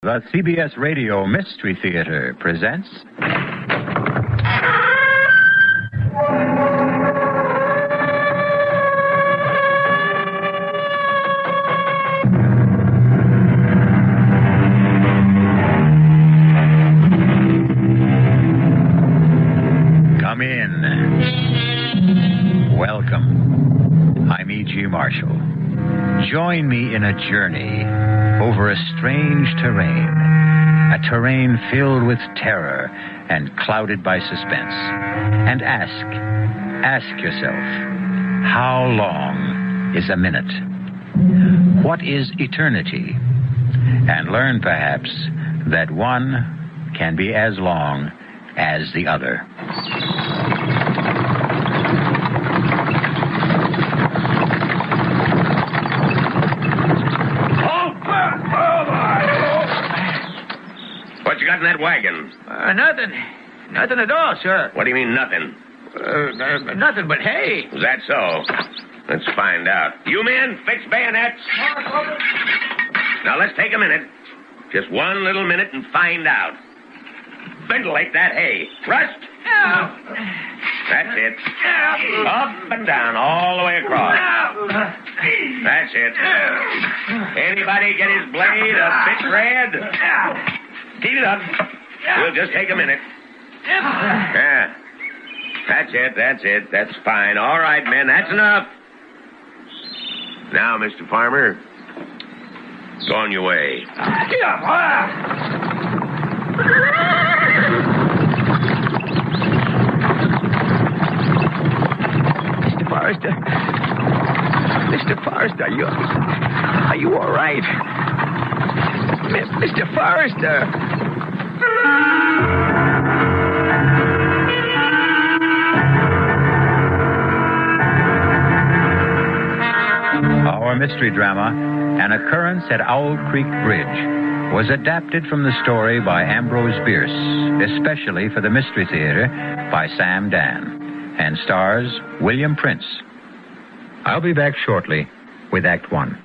The CBS Radio Mystery Theater presents... Come in. Welcome. I'm E.G. Marshall. Join me in a journey over a strange terrain, a terrain filled with terror and clouded by suspense. And ask yourself, how long is a minute? What is eternity? And learn, perhaps, that one can be as long as the other. What you got in that wagon? Nothing. Nothing at all, sir. What do you mean, nothing? Nothing but hay. Is that so? Let's find out. You men, fix bayonets. Now, let's take a minute. Just one little minute and find out. Ventilate that hay. Thrust. That's it. Up and down, all the way across. That's it. Anybody get his blade a bit red? Heat it up. We'll just take a minute. Yeah. That's it. That's fine. All right, men, that's enough. Now, Mr. Farmer, go on your way. Mr. Forrester, are you all right? Mr. Forrester. Our mystery drama, An Occurrence at Owl Creek Bridge, was adapted from the story by Ambrose Bierce, especially for the Mystery Theater by Sam Dann, and stars William Prince. I'll be back shortly with Act One.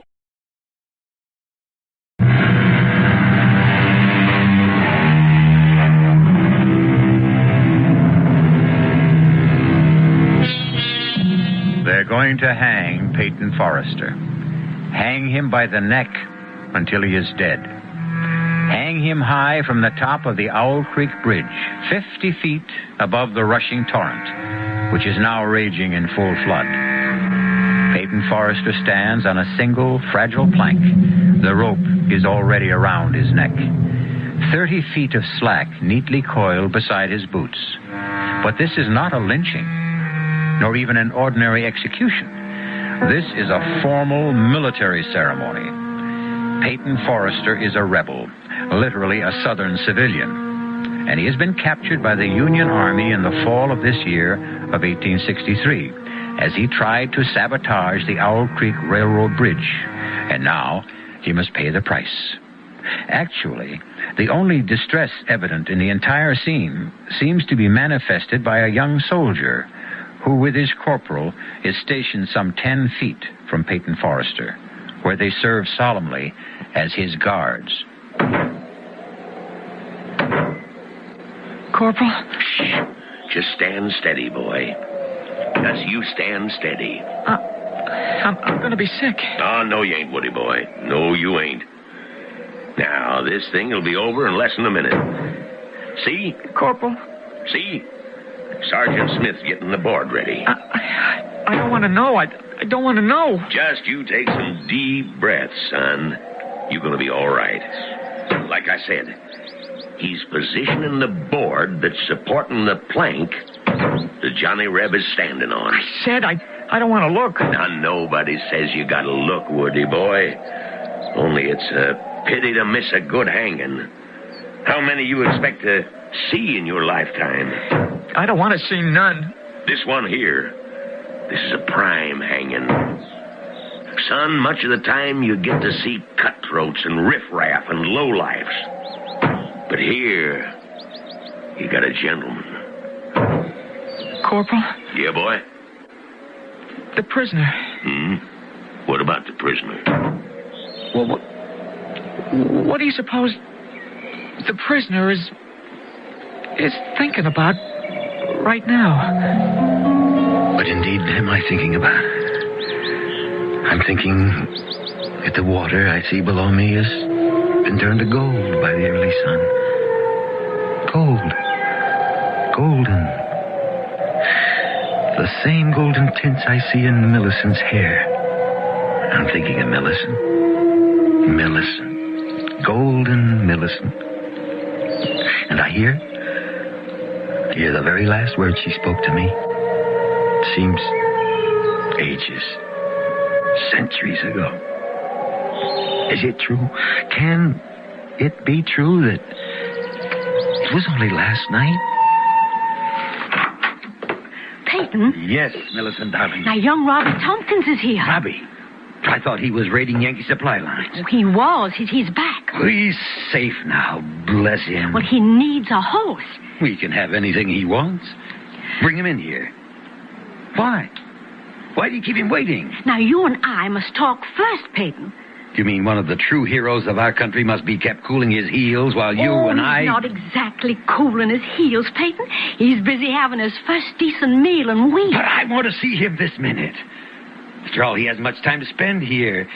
They're going to hang Peyton Forrester. Hang him by the neck until he is dead. Hang him high from the top of the Owl Creek Bridge, 50 feet above the rushing torrent, which is now raging in full flood. Peyton Forrester stands on a single, fragile plank. The rope is already around his neck. 30 feet of slack neatly coiled beside his boots. But this is not a lynching, nor even an ordinary execution. This is a formal military ceremony. Peyton Forrester is a rebel, literally a Southern civilian, and he has been captured by the Union Army in the fall of this year of 1863 as he tried to sabotage the Owl Creek Railroad Bridge, and now he must pay the price. Actually, the only distress evident in the entire scene seems to be manifested by a young soldier who, with his corporal, is stationed some 10 feet from Peyton Forrester, where they serve solemnly as his guards. Corporal? Shh. Just stand steady, boy. Just you stand steady. I'm going to be sick. Oh, no, you ain't, Woody boy. No, you ain't. Now, this thing will be over in less than a minute. See? Corporal? See? Sergeant Smith's getting the board ready. I don't want to know. I don't want to know. Just you take some deep breaths, son. You're going to be all right. Like I said, he's positioning the board that's supporting the plank the Johnny Reb is standing on. I said I don't want to look. Now, nobody says you got to look, Woody boy. Only it's a pity to miss a good hanging. How many you expect to see in your lifetime? I don't want to see none. This one here, this is a prime hanging. Son, much of the time you get to see cutthroats and riffraff and lowlifes. But here, you got a gentleman. Corporal? Yeah, boy? The prisoner. What about the prisoner? Well, what do you suppose the prisoner is thinking about right now. What indeed am I thinking about? I'm thinking that the water I see below me has been turned to gold by the early sun. Gold. Golden. The same golden tints I see in Millicent's hair. I'm thinking of Millicent. Millicent. Golden Millicent. And I hear the very last words she spoke to me. It seems ages, centuries ago. Is it true? Can it be true that it was only last night? Peyton? Yes, Millicent, darling. Now, young Robbie Tompkins is here. Robbie? I thought he was raiding Yankee supply lines. Oh, he was. He's back. He's safe now, bless him. Well, he needs a horse. We can have anything he wants. Bring him in here. Why? Why do you keep him waiting? Now, you and I must talk first, Peyton. You mean one of the true heroes of our country must be kept cooling his heels while you and I... He's not exactly cooling his heels, Peyton. He's busy having his first decent meal in weeks. But I want to see him this minute. After all, he hasn't much time to spend here.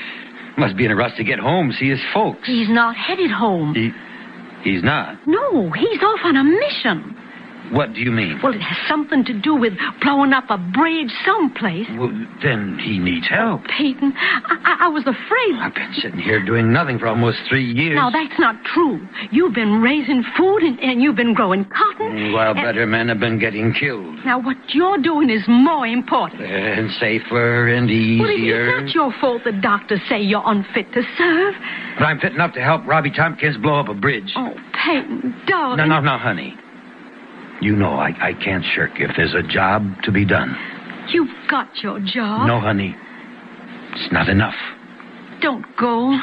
Must be in a rush to get home, see his folks. He's not headed home. He's not? No, he's off on a mission. What do you mean? Well, it has something to do with blowing up a bridge someplace. Well, then he needs help. Peyton, I was afraid... I've been sitting here doing nothing for almost 3 years. Now, that's not true. You've been raising food and you've been growing cotton. While better men have been getting killed. Now, what you're doing is more important. And safer and easier. Well, it's not your fault the doctors say you're unfit to serve. But I'm fit enough to help Robbie Tompkins blow up a bridge. Oh, Peyton, darling. No, honey. You know I can't shirk if there's a job to be done. You've got your job. No, honey. It's not enough. Don't go.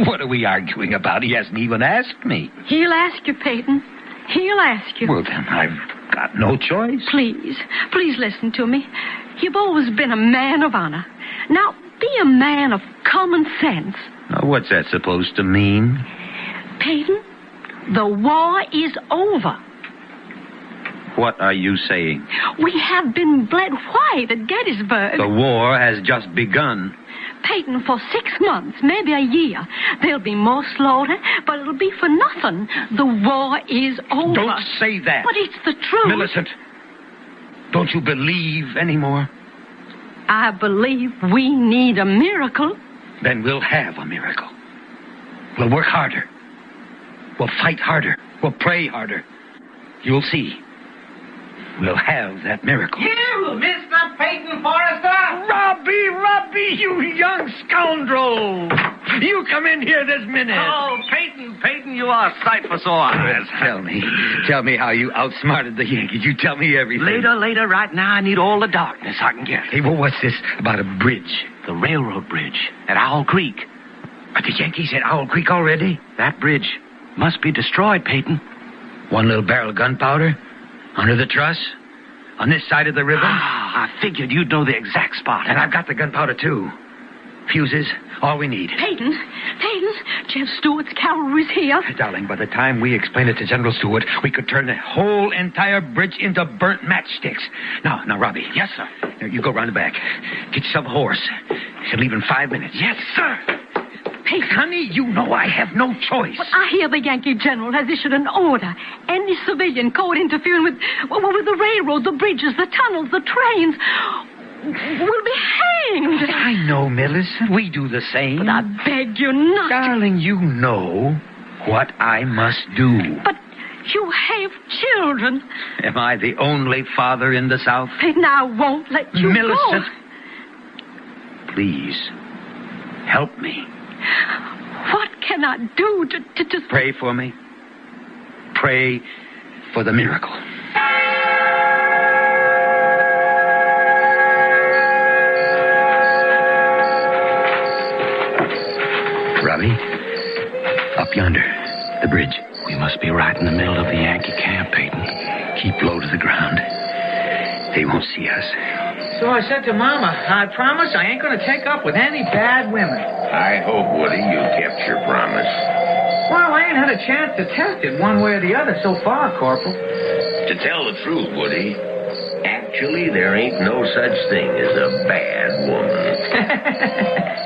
What are we arguing about? He hasn't even asked me. He'll ask you, Peyton. He'll ask you. Well, then I've got no choice. Please listen to me. You've always been a man of honor. Now, be a man of common sense. Now, what's that supposed to mean? Peyton, the war is over. What are you saying? We have been bled white at Gettysburg. The war has just begun. Peyton, for 6 months, maybe a year, there'll be more slaughter, but it'll be for nothing. The war is over. Don't say that. But it's the truth. Millicent, don't you believe anymore? I believe we need a miracle. Then we'll have a miracle. We'll work harder. We'll fight harder. We'll pray harder. You'll see. We'll have that miracle. You, Mr. Peyton Forrester! Robbie, you young scoundrel! You come in here this minute. Oh, Peyton, you are a sight for sore eyes. Tell me how you outsmarted the Yankees. You tell me everything. Later, right now, I need all the darkness I can get. Hey, well, what's this about a bridge? The railroad bridge at Owl Creek. Are the Yankees at Owl Creek already? That bridge must be destroyed, Peyton. One little barrel of gunpowder? Under the truss? On this side of the river? I figured you'd know the exact spot. And I've got the gunpowder, too. Fuses, all we need. Peyton, Jeff Stewart's cavalry's here. Darling, by the time we explain it to General Stewart, we could turn the whole entire bridge into burnt matchsticks. Now, Robbie. Yes, sir. Now, you go round the back. Get yourself a horse. She'll leave in 5 minutes. Yes, sir. Peyton. Honey, you know I have no choice. But I hear the Yankee general has issued an order. Any civilian caught interfering with the railroad, the bridges, the tunnels, the trains will be hanged. I know, Millicent. We do the same. But I beg you not. Darling, you know what I must do. But you have children. Am I the only father in the South? Peyton, I won't let you Millicent, go. Please, help me. What can I do to... Pray for me. Pray for the miracle. Robbie, up yonder, the bridge. We must be right in the middle of the Yankee camp, Peyton. Keep low to the ground. They won't see us. So I said to Mama, I promise I ain't going to take up with any bad women. I hope, Woody, you kept your promise. Well, I ain't had a chance to test it one way or the other so far, Corporal. To tell the truth, Woody, actually, there ain't no such thing as a bad woman.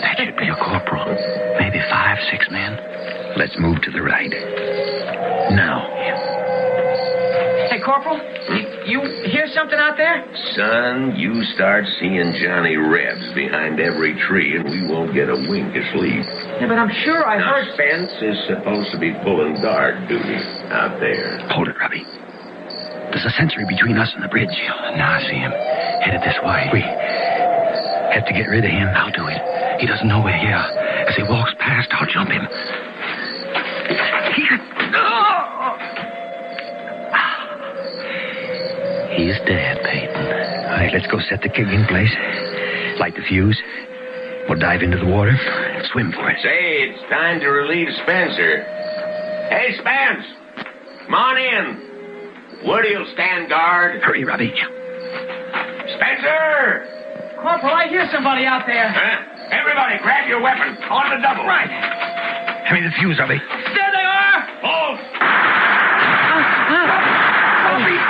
That should be a corporal. Maybe 5, 6 men. Let's move to the right. Now. Hey, Corporal, you hear something out there? Son, you start seeing Johnny Rebs behind every tree, and we won't get a wink of sleep. Yeah, but I'm sure I Now, heard... Spence is supposed to be pulling guard duty out there. Hold it, Robbie. There's a sentry between us and the bridge. Now I see him. Headed this way. We have to get rid of him. I'll do it. He doesn't know we're here. As he walks past, I'll jump him. He's dead, Peyton. All right, let's go set the keg in place. Light the fuse. We'll dive into the water. Swim for it. Say, it's time to relieve Spencer. Hey, Spence! Come on in. Woody'll stand guard. Hurry, Robbie. Spencer! Corporal, I hear somebody out there. Huh? Everybody, grab your weapon. On the double. Right. Hand me the fuse, Robbie. There they are! Hold!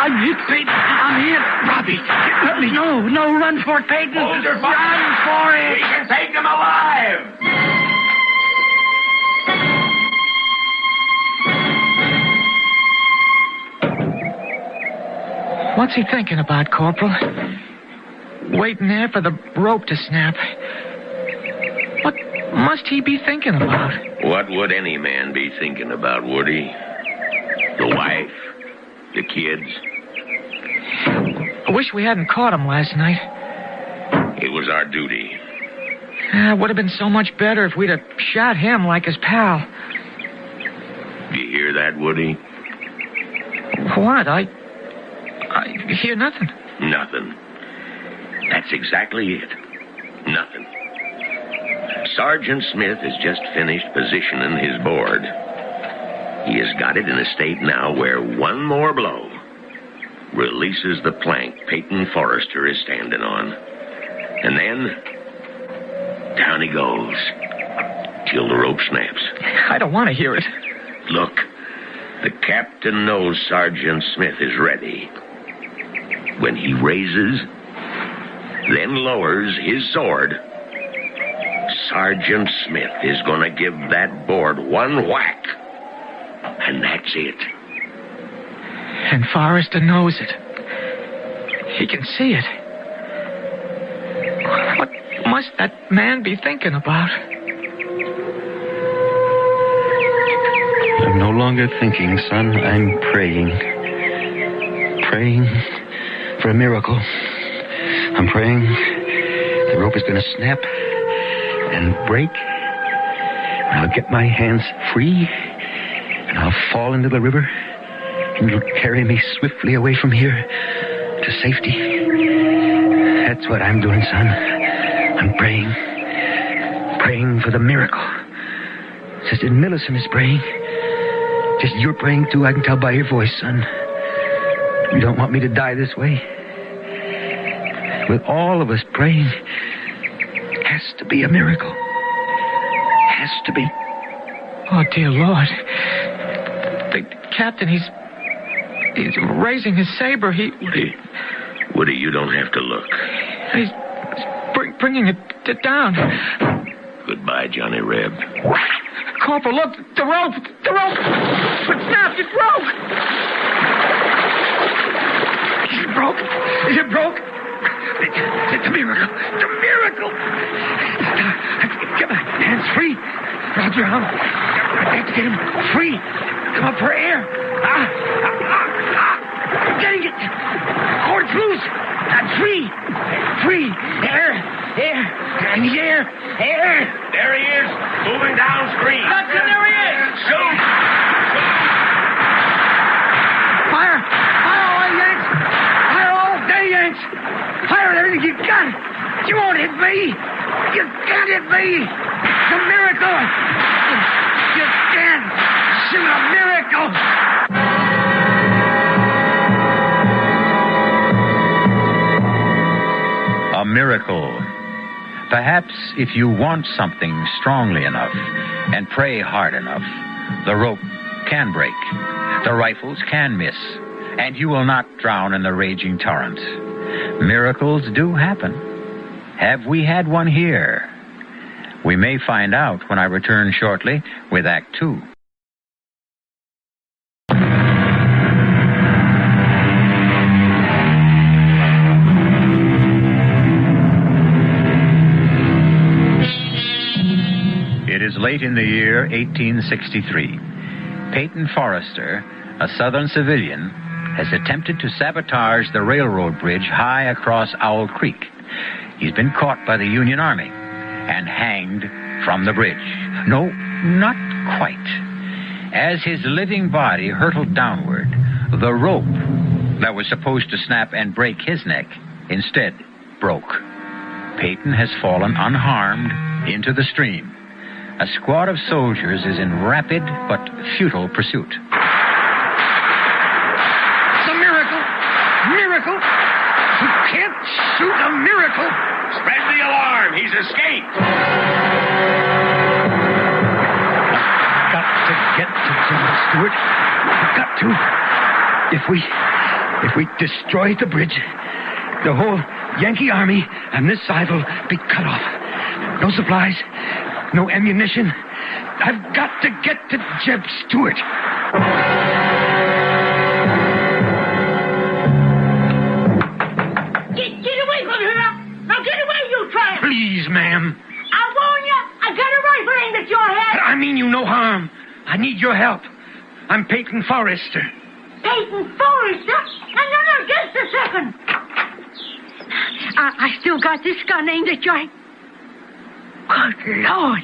I'm hit, Peyton. I'm hit. Robbie, let me. No, run for it, Peyton. Hold your fire. Run for it. We can take them alive. What's he thinking about, Corporal? Waiting there for the rope to snap. What must he be thinking about? What would any man be thinking about, Woody? The wife? The kids? I wish we hadn't caught him last night. It was our duty. It would have been so much better if we'd have shot him like his pal. Do you hear that, Woody? What? I hear nothing. Nothing. That's exactly it. Nothing. Sergeant Smith has just finished positioning his board. He has got it in a state now where one more blow releases the plank Peyton Forrester is standing on. And then, down he goes, till the rope snaps. I don't want to hear it. Look, the captain knows Sergeant Smith is ready. When he raises, then lowers his sword, Sergeant Smith is going to give that board one whack. And that's it. And Forrester knows it. He can see it. What must that man be thinking about? I'm no longer thinking, son. I'm praying. Praying for a miracle. I'm praying the rope is going to snap and break. And I'll get my hands free. And I'll fall into the river. And it'll carry me swiftly away from here to safety. That's what I'm doing, son. I'm praying. Praying for the miracle. Sister Millicent is praying. Just you're praying, too. I can tell by your voice, son. You don't want me to die this way. With all of us praying, has to be a miracle. Has to be. Oh, dear Lord. The captain, he's raising his saber. Woody, you don't have to look. He's bringing it down. Goodbye, Johnny Reb. Corporal, look, the rope. It snapped, it broke. Is it broke? It's a miracle. It's a miracle. Get my hands free. Grab your arm. I have to get him free. Come up for air. I'm getting it. Cord's loose. I'm free. Air. I need air. There he is, moving downstream. That's him. There he is. Shoot! Fire all, Yanks. Fire all day, Yanks. Fire everything you got. You won't hit me. You can't hit me. It's a miracle. You can't shoot a miracle. A miracle. Perhaps if you want something strongly enough and pray hard enough, The rope can break. The rifles can miss. And you will not drown in the raging torrent. Miracles do happen. Have we had one here? We may find out when I return shortly with Act 2. It is late in the year 1863. Peyton Forrester, a Southern civilian, has attempted to sabotage the railroad bridge high across Owl Creek. He's been caught by the Union Army and hanged from the bridge. No, not quite. As his living body hurtled downward, the rope that was supposed to snap and break his neck instead broke. Peyton has fallen unharmed into the stream. A squad of soldiers is in rapid but futile pursuit. It's a miracle! Miracle! You can't shoot a miracle! Spread the alarm. He's escaped. I've got to get to General Stewart. I've got to. If we destroy the bridge, the whole Yankee army and this side will be cut off. No supplies, no ammunition. I've got to get to Jeb Stewart. Get away from her! Now get away, you tramp! Please, ma'am. I warn you, I got a rifle aimed at your head! I mean you no harm. I need your help. I'm Peyton Forrester. Peyton Forrester? No, just a second. I still got this gun aimed at your head. Good Lord.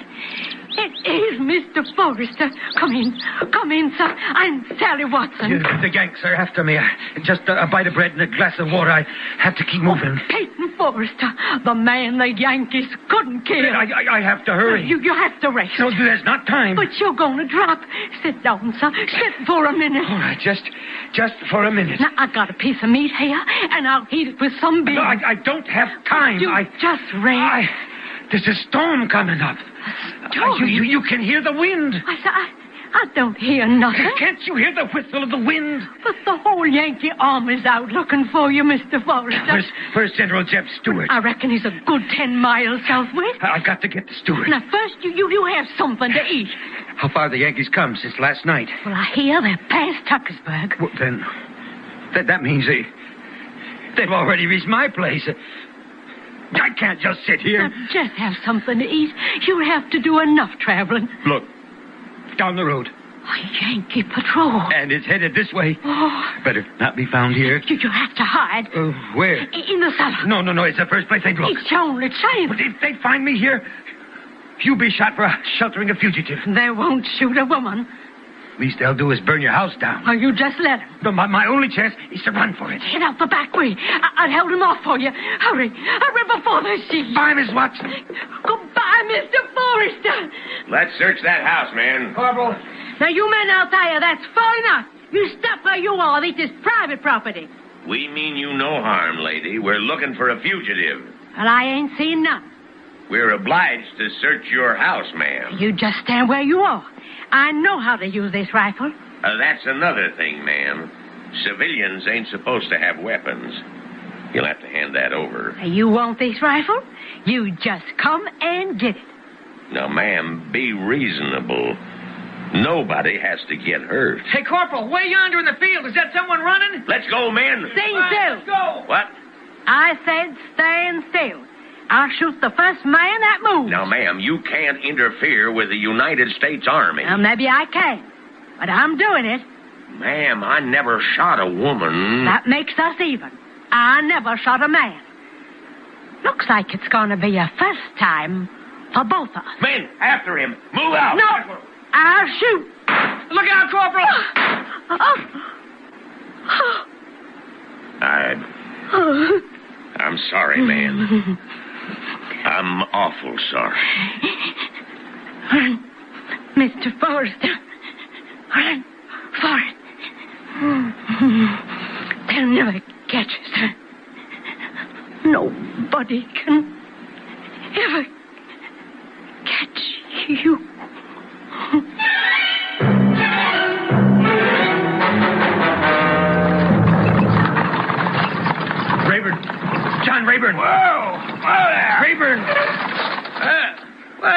It is Mr. Forrester. Come in, sir. I'm Sally Watson. The Yanks are after me. Just a bite of bread and a glass of water. I have to keep moving. Peyton Forrester, the man the Yankees couldn't kill. I have to hurry. You have to rest. No, there's not time. But you're going to drop. Sit down, sir. Sit for a minute. All right, just for a minute. Now, I got a piece of meat here, and I'll heat it with some beans. No, I don't have time. You just rest. There's a storm coming up. You can hear the wind. I don't hear nothing. Can't you hear the whistle of the wind? But the whole Yankee army's out looking for you, Mr. Forrester. Where's General Jeb Stewart? I reckon he's a good 10 miles southwest. I've got to get to Stewart. Now, first, you have something to eat. How far have the Yankees come since last night? Well, I hear they're past Tuckersburg. Well, then, that means they've already reached my place. I can't just sit here. Now, just have something to eat. You'll have to do enough traveling. Look, down the road. A Yankee patrol. And it's headed this way. Oh. Better not be found here. You have to hide. Where? In the cellar. No, it's the first place they'd look. It's only safe. But if they find me here, you'll be shot for sheltering a fugitive. They won't shoot a woman. Least they'll do is burn your house down. Oh, you just let him. No, my only chance is to run for it. Get out the back way. I'll hold him off for you. Hurry before they see you. Bye, Miss Watson. Goodbye, Mr. Forrester. Let's search that house, man. Corporal. Now, you men out there, that's far enough. You stop where you are. This is private property. We mean you no harm, lady. We're looking for a fugitive. Well, I ain't seen none. We're obliged to search your house, ma'am. You just stand where you are. I know how to use this rifle. That's another thing, ma'am. Civilians ain't supposed to have weapons. You'll have to hand that over. You want this rifle? You just come and get it. Now, ma'am, be reasonable. Nobody has to get hurt. Hey, Corporal, way yonder in the field. Is that someone running? Let's go, men. Stand still. Let's go. What? I said stand still. I'll shoot the first man that moves. Now, ma'am, you can't interfere with the United States Army. Well, maybe I can, but I'm doing it. Ma'am, I never shot a woman. That makes us even. I never shot a man. Looks like it's going to be a first time for both of us. Men, after him. Move out. No, I'll shoot. Look out, Corporal. I'm sorry, man. I'm awful sorry. Run, Mr. Forrester. Run for it. They'll never catch us. Nobody can ever catch you.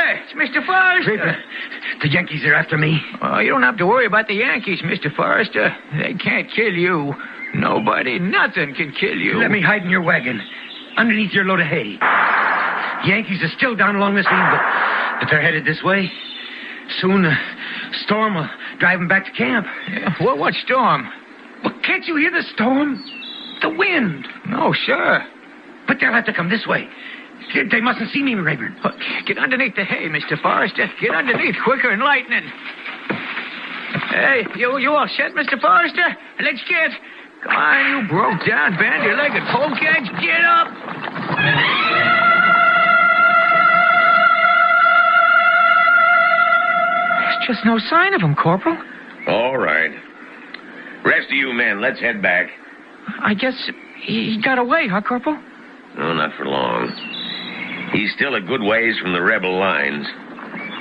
Hey, it's Mr. Forrester. Raven, the Yankees are after me. Oh, you don't have to worry about the Yankees, Mr. Forrester. They can't kill you. Nobody, nothing can kill you. Let me hide in your wagon, underneath your load of hay. Yankees are still down along this lane, but they're headed this way. Soon, a storm will drive them back to camp. Yeah, what storm? Well, can't you hear the storm? The wind. No, sure. But they'll have to come this way. They mustn't see me, Rayburn. Get underneath the hay, Mr. Forrester. Get underneath quicker than lightning. Hey, you all set, Mr. Forrester? Let's get... Come on, you broke down, bandy-legged polecats. Get up! There's just no sign of him, Corporal. All right. Rest of you men, let's head back. I guess he got away, huh, Corporal? No, not for long. He's still a good ways from the rebel lines.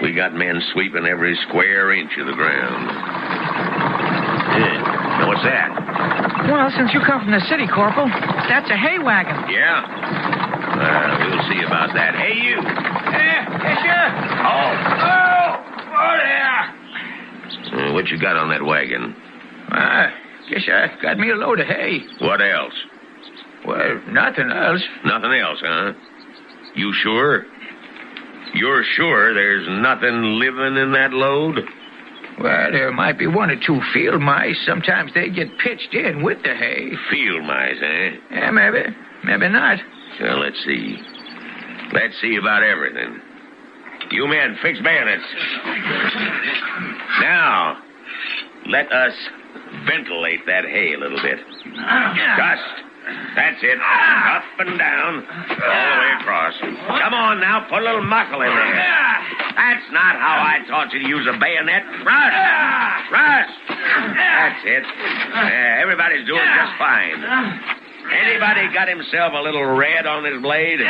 We got men sweeping every square inch of the ground. Now, what's that? Well, since you come from the city, Corporal, that's a hay wagon. Yeah? We'll see about that. Hey, you! Yes, sir. Oh, what you got on that wagon? Guess I got me a load of hay. What else? Well, nothing else. Nothing else, huh? You sure? You're sure there's nothing living in that load? Well, there might be one or two field mice. Sometimes they get pitched in with the hay. Field mice, eh? Yeah, maybe. Maybe not. Well, let's see. Let's see about everything. You men, fix bayonets. Now, let us ventilate that hay a little bit. Just. That's it. Up and down. All the way across. Come on now, put a little muscle in there. That's not how I taught you to use a bayonet. Thrust. That's it. Everybody's doing just fine. Anybody got himself a little red on his blade?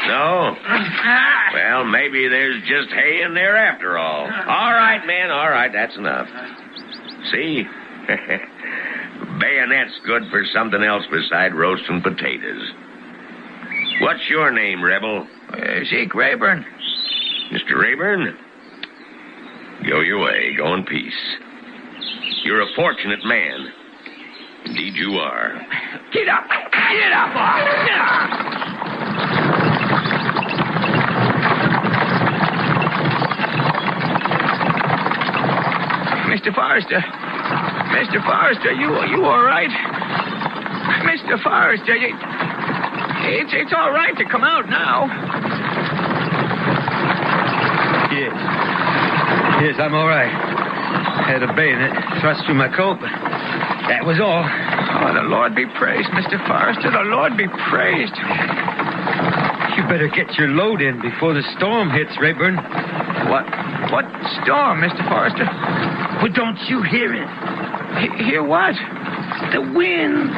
No? Well, maybe there's just hay in there after all. All right, men, all right, that's enough. See? Bayonet's good for something else beside roasting potatoes. What's your name, Rebel? Zeke Rayburn. Mr. Rayburn? Go your way. Go in peace. You're a fortunate man. Indeed you are. Get up! Get up, boss! Get up! Mr. Forrester. Mr. Forrester, you all right? Mr. Forrester, it's all right to come out now. Yes, I'm all right. Had a bayonet thrust through my coat, but that was all. Oh, the Lord be praised, Mr. Forrester. The Lord be praised. You better get your load in before the storm hits, Rayburn. What storm, Mr. Forrester? Well, don't you hear it? Hear what? The wind.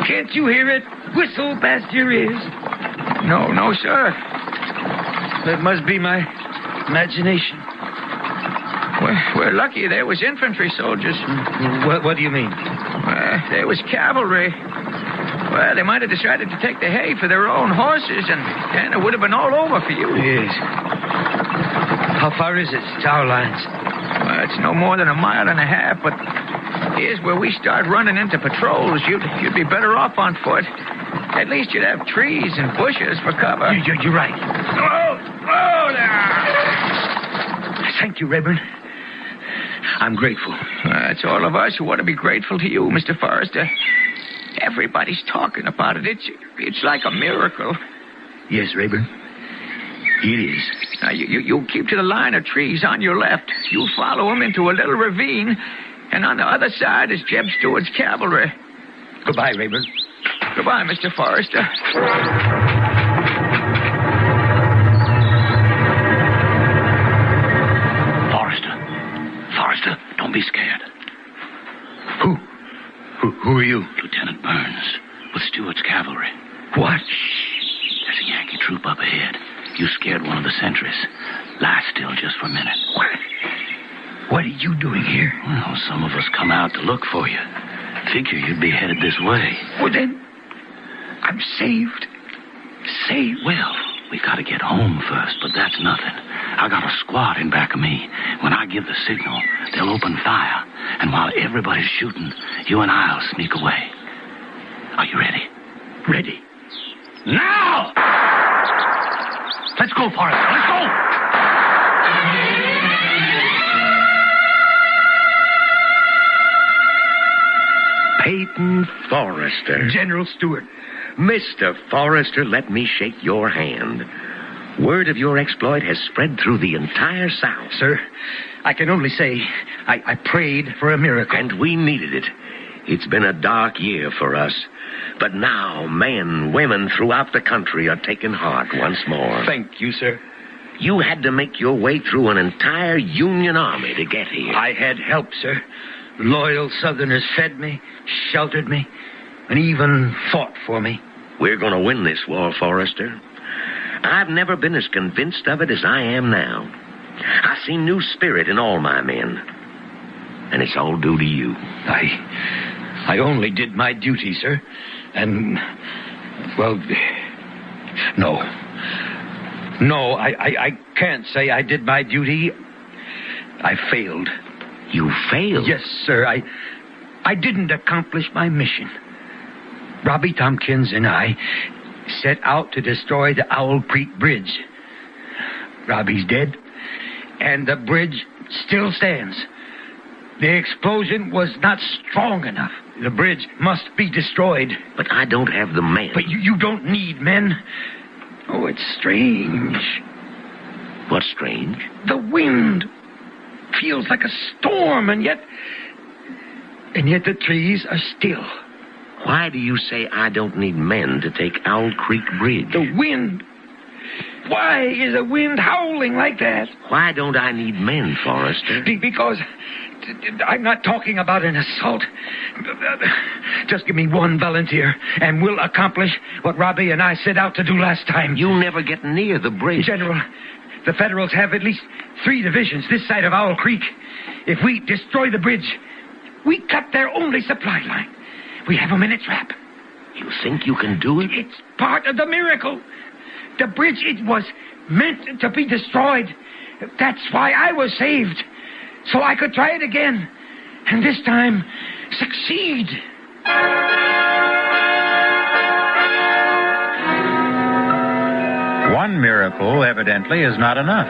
Can't you hear it whistle past your ears? No, sir. That must be my imagination. We're lucky there was infantry soldiers. What do you mean? There was cavalry. Well, they might have decided to take the hay for their own horses, and then it would have been all over for you. Yes. How far is it to our lines? Well, it's no more than a mile and a half, but here's where we start running into patrols. You'd be better off on foot. At least you'd have trees and bushes for cover. You're right. Oh, there! Thank you, Rayburn. I'm grateful. It's all of us who ought to be grateful to you, Mr. Forrester. Everybody's talking about it. It's like a miracle. Yes, Rayburn. It is. Now, you keep to the line of trees on your left. You follow them into a little ravine, and on the other side is Jeb Stewart's cavalry. Goodbye, Rayburn. Goodbye, Mr. Forrester. Forrester, don't be scared. Who are you? Lieutenant Burns, with Stewart's cavalry. What? There's a Yankee troop up ahead. You scared one of the sentries. Lie still just for a minute. What are you doing here? Well, some of us come out to look for you. Figure you'd be headed this way. Well, then, I'm saved. Saved? Well, We got to get home first, but that's nothing. I got a squad in back of me. When I give the signal, they'll open fire. And while everybody's shooting, you and I'll sneak away. Are you ready? Ready. Now! Let's go, Forrester. Let's go! Peyton Forrester. General Stewart. Mr. Forrester, let me shake your hand. Word of your exploit has spread through the entire South. Sir, I can only say I prayed for a miracle. And we needed it. It's been a dark year for us. But now men, women throughout the country are taking heart once more. Thank you, sir. You had to make your way through an entire Union army to get here. I had help, sir. Loyal Southerners fed me, sheltered me, and even fought for me. We're going to win this war, Forrester. I've never been as convinced of it as I am now. I see new spirit in all my men. And it's all due to you. I only did my duty, sir. And, well, no. No, I can't say I did my duty. I failed. You failed? Yes, sir. I didn't accomplish my mission. Robbie Tompkins and I set out to destroy the Owl Creek Bridge. Robbie's dead, and the bridge still stands. The explosion was not strong enough. The bridge must be destroyed. But I don't have the men. But you don't need men. Oh, it's strange. What's strange? The wind feels like a storm, and yet the trees are still. Why do you say I don't need men to take Owl Creek Bridge? The wind. Why is the wind howling like that? Why don't I need men, Forrester? Because I'm not talking about an assault. Just give me one volunteer, and we'll accomplish what Robbie and I set out to do last time. You'll never get near the bridge. General, the Federals have at least 3 divisions this side of Owl Creek. If we destroy the bridge, we cut their only supply line. We have them in a trap. You think you can do it? It's part of the miracle. The bridge, it was meant to be destroyed. That's why I was saved. So I could try it again. And this time, succeed. One miracle, evidently, is not enough.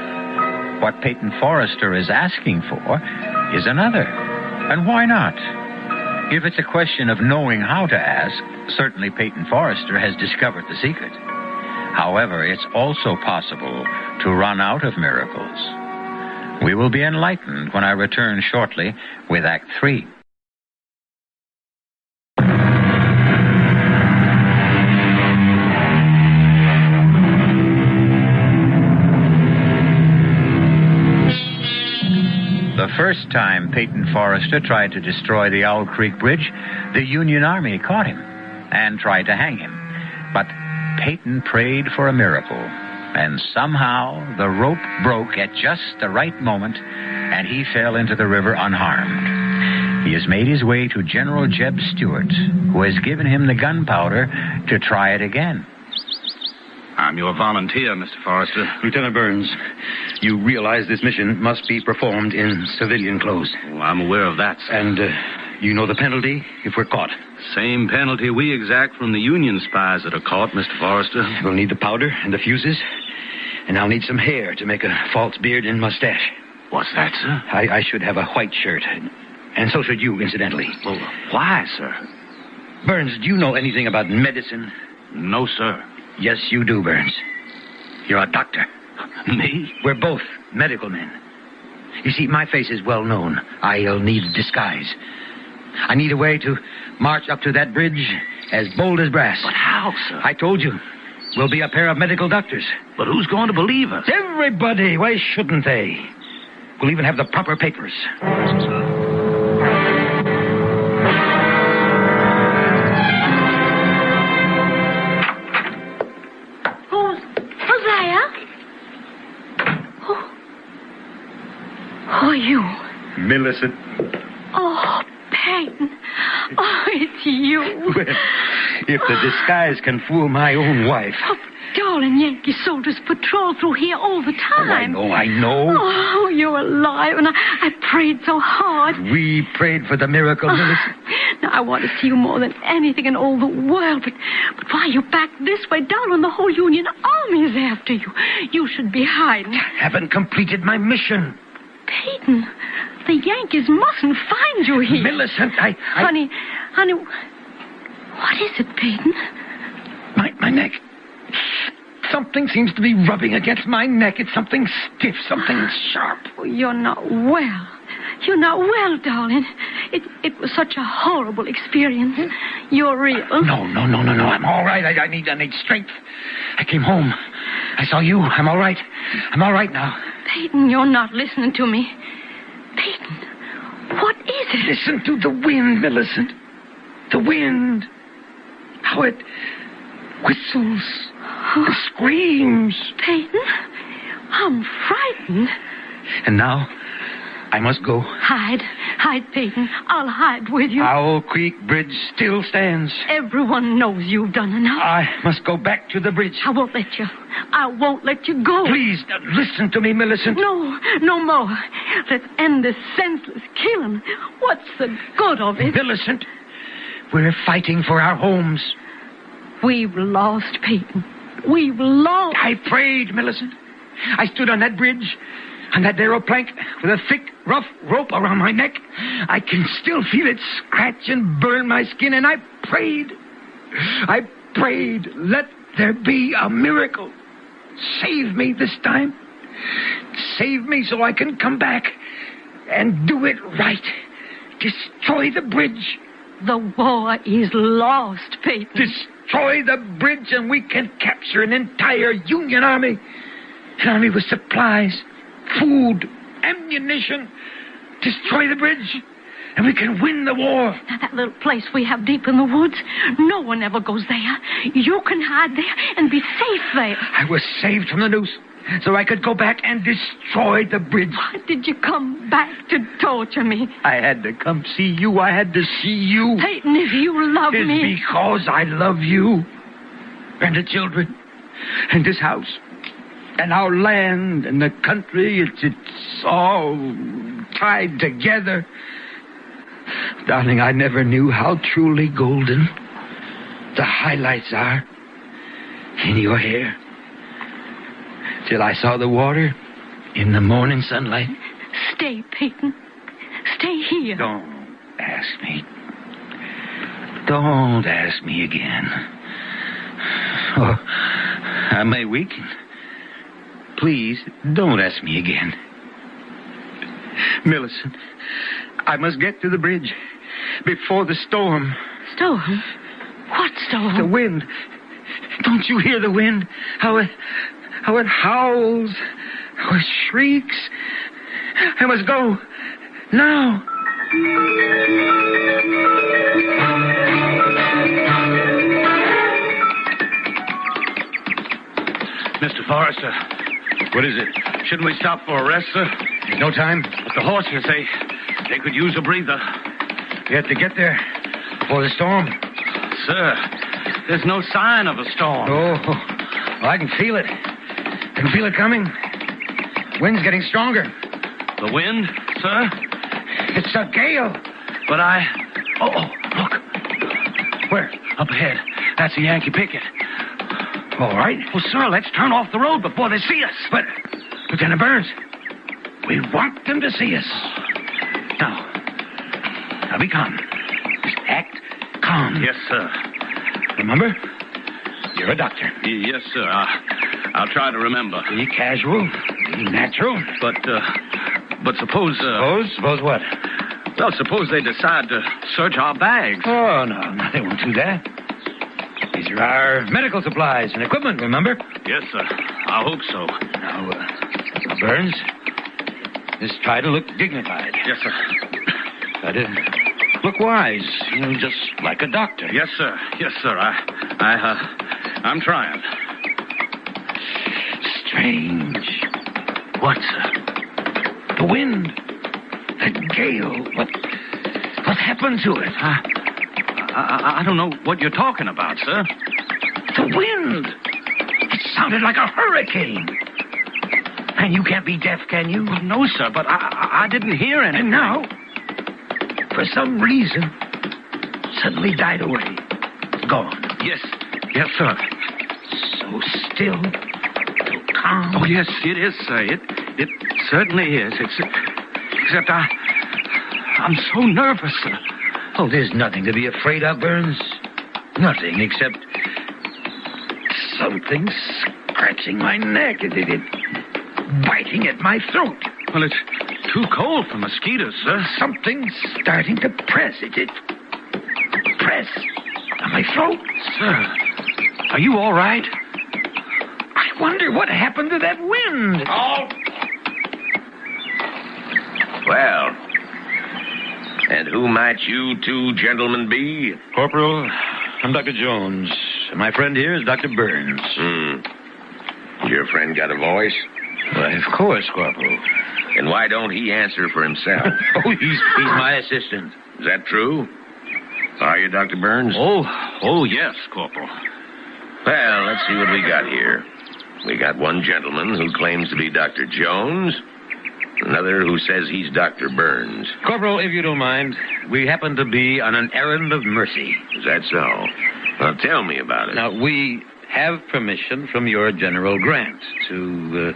What Peyton Forrester is asking for is another. And why not? If it's a question of knowing how to ask, certainly Peyton Forrester has discovered the secret. However, it's also possible to run out of miracles. We will be enlightened when I return shortly with Act 3. The first time Peyton Forrester tried to destroy the Owl Creek Bridge, the Union Army caught him and tried to hang him. But Peyton prayed for a miracle, and somehow the rope broke at just the right moment, and he fell into the river unharmed. He has made his way to General Jeb Stuart, who has given him the gunpowder to try it again. I'm your volunteer, Mr. Forrester. Lieutenant Burns, you realize this mission must be performed in civilian clothes. Well, I'm aware of that, sir. And you know the penalty if we're caught. Same penalty we exact from the Union spies that are caught, Mr. Forrester. We'll need the powder and the fuses, and I'll need some hair to make a false beard and mustache. What's that, sir? I should have a white shirt, and so should you, incidentally. Well, why, sir? Burns, do you know anything about medicine? No, sir. Yes, you do, Burns. You're a doctor. Me? We're both medical men. You see, my face is well known. I'll need a disguise. I need a way to march up to that bridge as bold as brass. But how, sir? I told you. We'll be a pair of medical doctors. But who's going to believe us? Everybody. Why shouldn't they? We'll even have the proper papers. Who's there? Who are you? Millicent. Oh, Peyton. Oh, it's you. Well, if the disguise can fool my own wife. Oh, Darling, Yankee soldiers patrol through here all the time. I know. Oh, you're alive, and I prayed so hard. We prayed for the miracle, Millicent. Now, I want to see you more than anything in all the world, but why are you back this way, down when the whole Union Army is after you? You should be hiding. I haven't completed my mission. Peyton, the Yankees mustn't find you here. Millicent, Honey, what is it, Peyton? My neck. Something seems to be rubbing against my neck. It's something stiff, something sharp. Oh, you're not well. You're not well, darling. It was such a horrible experience. You're real. No. I'm all right. I need strength. I came home. I saw you. I'm all right. I'm all right now. Peyton, you're not listening to me. Peyton, what is it? Listen to the wind, Millicent. The wind. How it whistles and screams. Peyton, I'm frightened. And now, I must go. Hide, Peyton. I'll hide with you. Owl Creek Bridge still stands. Everyone knows you've done enough. I must go back to the bridge. I won't let you. I won't let you go. Please, listen to me, Millicent. No more. Let's end this senseless killing. What's the good of it? Millicent, we're fighting for our homes. We've lost, Peyton. We've lost. I prayed, Millicent. I stood on that bridge, on that narrow plank, with a thick, rough rope around my neck. I can still feel it scratch and burn my skin, and I prayed. Let there be a miracle. Save me this time. Save me so I can come back and do it right. Destroy the bridge. The war is lost, Peyton. Destroy the bridge and we can capture an entire Union army. An army with supplies, food, ammunition. Destroy the bridge and we can win the war. Now, that little place we have deep in the woods, no one ever goes there. You can hide there and be safe there. I was saved from the noose so I could go back and destroy the bridge. Why did you come back to torture me? I had to come see you. I had to see you. Peyton, if you love it's me... It's because I love you. And the children. And this house. And our land and the country. It's all tied together. Darling, I never knew how truly golden the highlights are in your hair. Till I saw the water in the morning sunlight. Stay, Peyton. Stay here. Don't ask me. Don't ask me again. Or I may weaken. Please, don't ask me again. Millicent, I must get to the bridge before the storm. Storm? What storm? The wind. Don't you hear the wind? How it howls, how it shrieks. I must go now. Mr. Forrester. What is it? Shouldn't we stop for a rest, sir? There's no time. But the horses, they could use a breather. We have to get there before the storm. Sir, there's no sign of a storm. Oh, well, I can feel it. I can feel it coming. Wind's getting stronger. The wind, sir? It's a gale. But Oh, look. Where? Up ahead. That's a Yankee picket. All right. Well, sir, let's turn off the road before they see us. But, Lieutenant Burns, we want them to see us. Now be calm. Just act calm. Yes, sir. Remember? You're a doctor. Yes, sir. I'll try to remember. Be casual. Be natural. But suppose... Suppose what? Well, suppose they decide to search our bags. Oh, no, they won't do that. These are our medical supplies and equipment, remember? Yes, sir. I hope so. Now, Burns, just try to look dignified. Yes, sir. Try to look wise, just like a doctor. Yes, sir. Yes, sir. I'm trying. Strange. What, sir? The wind. That gale. What happened to it? I don't know what you're talking about, sir. The wind. It's sounded like a hurricane. And you can't be deaf, can you? No, sir, but I didn't hear anything. And now, for some reason, suddenly died away. Gone. Yes, sir. So still, so calm. Oh, yes, it is, sir. It certainly is. Except I'm so nervous, sir. Oh, there's nothing to be afraid of, Burns. Nothing except something scratching my neck. It biting at my throat. Well, it's too cold for mosquitoes, sir. Something's starting to press. It press on my throat. Sir, are you all right? I wonder what happened to that wind. Halt! Well, and who might you two gentlemen be? Corporal, I'm Dr. Jones. My friend here is Dr. Burns. Your friend got a voice? Why, of course, Corporal. And why don't he answer for himself? Oh, he's my assistant. Is that true? Are you, Dr. Burns? Oh, yes, Corporal. Well, let's see what we got here. We got one gentleman who claims to be Dr. Jones, another who says he's Dr. Burns. Corporal, if you don't mind, we happen to be on an errand of mercy. Is that so? Well, tell me about it. Now, we have permission from your General Grant to...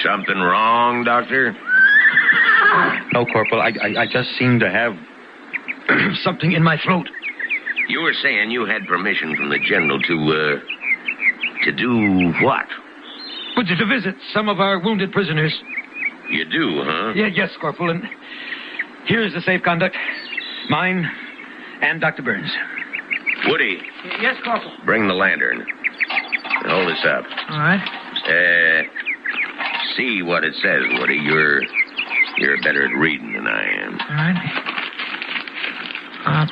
Something wrong, Doctor? No, Corporal, I just seem to have something in my throat. You were saying you had permission from the General to do what? Would you to visit some of our wounded prisoners? You do, huh? Yes, Corporal, and here's the safe conduct. Mine and Dr. Burns. Woody. Yes, Corporal. Bring the lantern. Hold this up. All right. See what it says, Woody. You're better at reading than I am. All right.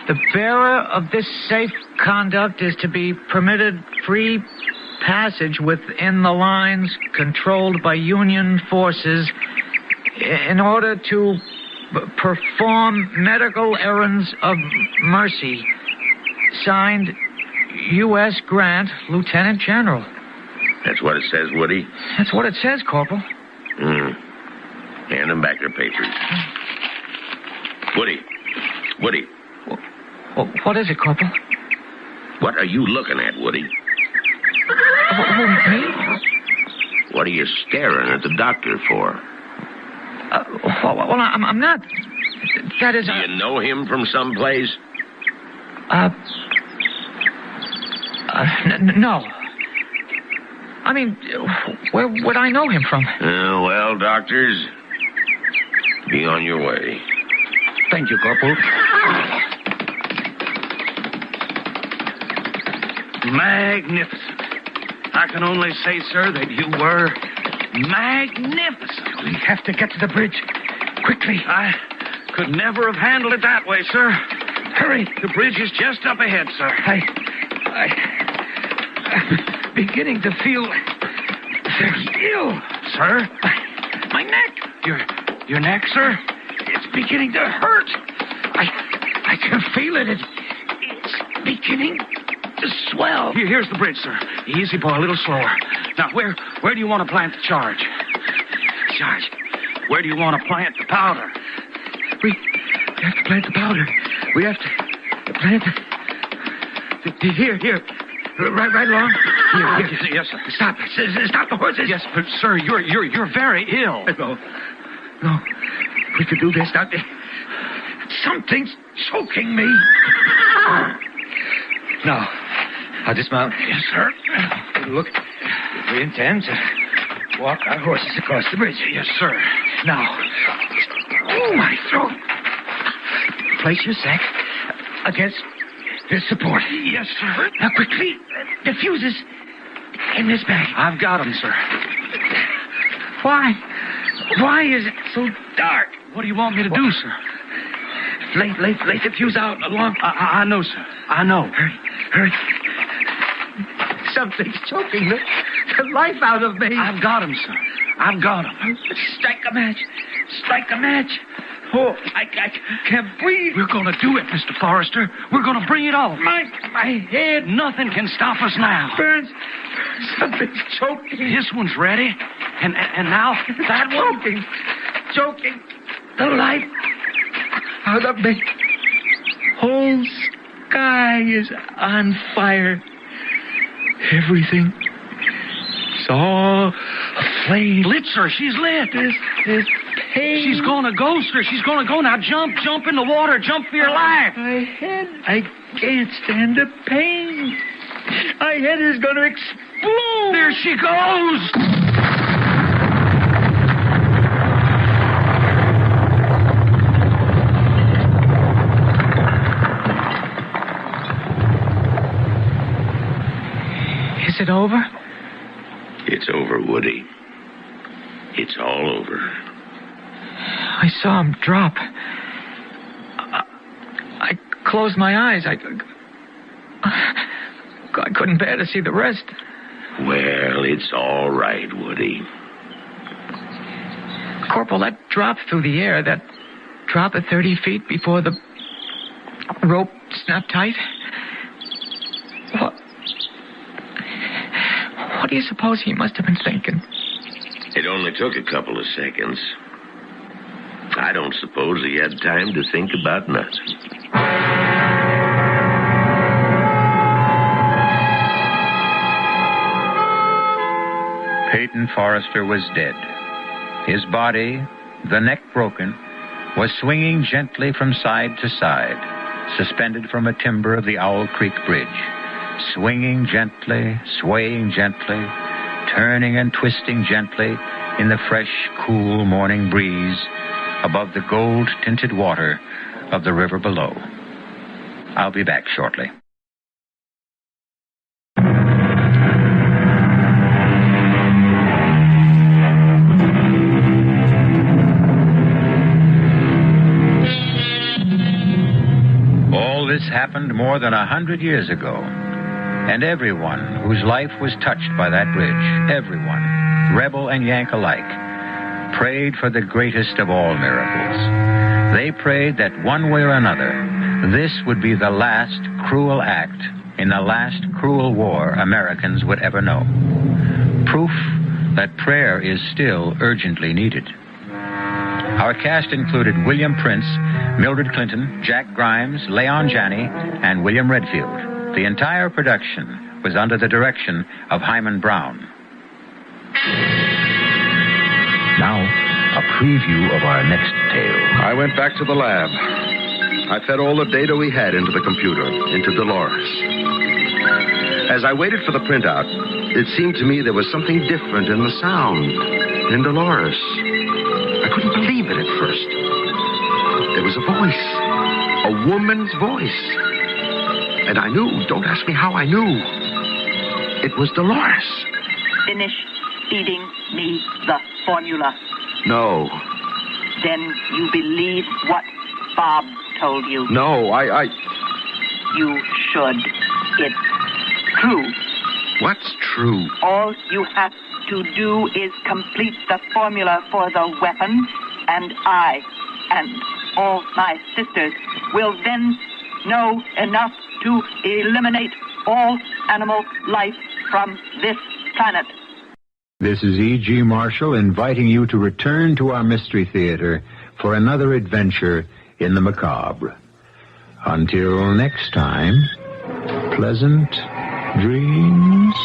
The bearer of this safe conduct is to be permitted free passage within the lines controlled by Union forces in order to perform medical errands of mercy. Signed, U.S. Grant, Lieutenant General. That's what it says, Woody? That's what it says, Corporal. Hand them back their papers. Woody. What is it, Corporal? What are you looking at, Woody? Me? What are you staring at the doctor for? Well, I'm not. That is... Do you know him from someplace? No. I mean, where would I know him from? Well, doctors, be on your way. Thank you, Corporal. Magnificent. I can only say, sir, that you were magnificent. We have to get to the bridge. Quickly. I could never have handled it that way, sir. Hurry. The bridge is just up ahead, sir. I'm beginning to feel very ill. Sir? My neck. Your neck, sir? It's beginning to hurt. I can feel it. It's beginning to swell. Here's the bridge, sir. Easy, boy, a little slower. Now, where do you want to plant the charge? Charge? Where do you want to plant the powder? We have to plant the powder. We have to plant Here. Right along. Here. Yes, sir. Stop the horses. Yes, but, sir, you're very ill. No. We could do this, Doctor. Something's choking me. Now, I'll dismount. Yes, sir. Look, we intend to walk our horses across the bridge. Yes, sir. Now, my throat. Place your sack against this support. Yes, sir. Now, quickly, the fuses in this bag. I've got them, sir. Why is it so dark? What do you want me to do, sir? Lay the fuse out along. I know, sir. I know. Hurry. Something's choking the life out of me. I've got him, sir. I've got him. Strike a match. Oh, I can't breathe. We're going to do it, Mr. Forrester. We're going to bring it off. My head. Nothing can stop us now. Burns. Something's choking. This one's ready. And now that one. Choking. The life out of me. Whole sky is on fire. Everything. It's all aflame. Lit, sir. She's lit. This pain. She's going to go, sir. She's going to go. Now jump in the water. Jump for your life. My head. I can't stand the pain. My head is going to explode. There she goes. Is it over? It's over, Woody. It's all over. I saw him drop. I closed my eyes. I couldn't bear to see the rest. Well, it's all right, Woody. Corporal, that drop through the air, that drop at 30 feet before the rope snapped tight. What do you suppose he must have been thinking? It only took a couple of seconds. I don't suppose he had time to think about nothing. Peyton Forrester was dead. His body, the neck broken, was swinging gently from side to side, suspended from a timber of the Owl Creek Bridge. Swinging gently, swaying gently, turning and twisting gently in the fresh, cool morning breeze above the gold-tinted water of the river below. I'll be back shortly. All this happened more than 100 years ago. And everyone whose life was touched by that bridge, everyone, rebel and Yank alike, prayed for the greatest of all miracles. They prayed that one way or another, this would be the last cruel act in the last cruel war Americans would ever know. Proof that prayer is still urgently needed. Our cast included William Prince, Mildred Clinton, Jack Grimes, Leon Janney, and William Redfield. The entire production was under the direction of Himan Brown. Now, a preview of our next tale. I went back to the lab. I fed all the data we had into the computer, into Dolores. As I waited for the printout, it seemed to me there was something different in the sound, in Dolores. I couldn't believe it at first. There was a voice, a woman's voice. And I knew, don't ask me how I knew. It was Dolores. Finish feeding me the formula. No. Then you believe what Bob told you. No, I... You should. It's true. What's true? All you have to do is complete the formula for the weapon, and I and all my sisters will then know enough to eliminate all animal life from this planet. This is E.G. Marshall inviting you to return to our Mystery Theater for another adventure in the macabre. Until next time, pleasant dreams.